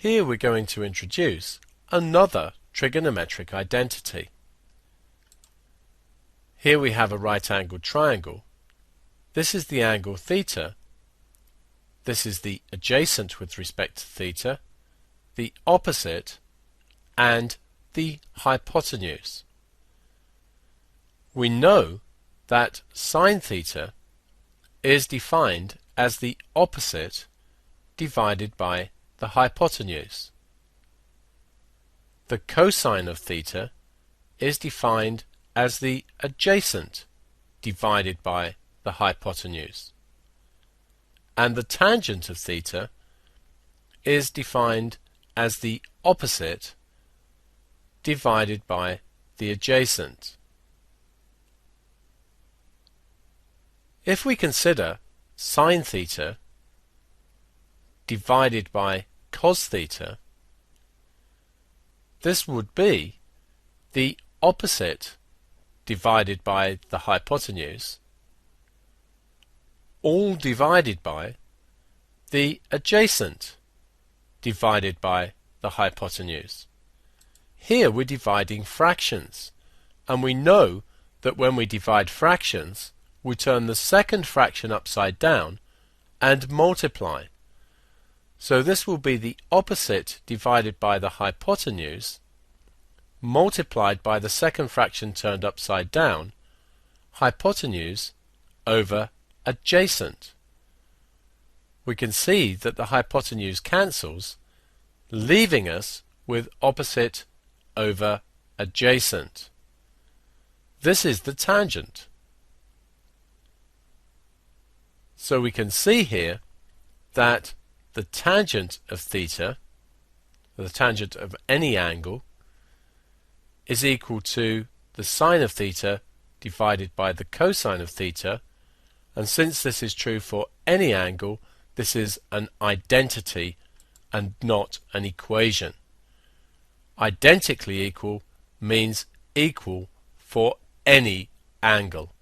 Here we're going to introduce another trigonometric identity. Here we have a right-angled triangle. This is the angle theta. This is the adjacent with respect to theta, the opposite, and the hypotenuse. We know that sine theta is defined as the opposite divided by the hypotenuse. The cosine of theta is defined as the adjacent divided by the hypotenuse. And the tangent of theta is defined as the opposite divided by the adjacent. If we consider sine theta divided by cos theta, this would be the opposite divided by the hypotenuse, all divided by the adjacent divided by the hypotenuse. Here we're dividing fractions, and we know that when we divide fractions, we turn the second fraction upside down and multiply. So this will be the opposite divided by the hypotenuse multiplied by the second fraction turned upside down, hypotenuse over adjacent. We can see that the hypotenuse cancels, leaving us with opposite over adjacent. This is the tangent. So we can see here that the tangent of theta, the tangent of any angle, is equal to the sine of theta divided by the cosine of theta, and since this is true for any angle, this is an identity and not an equation. Identically equal means equal for any angle.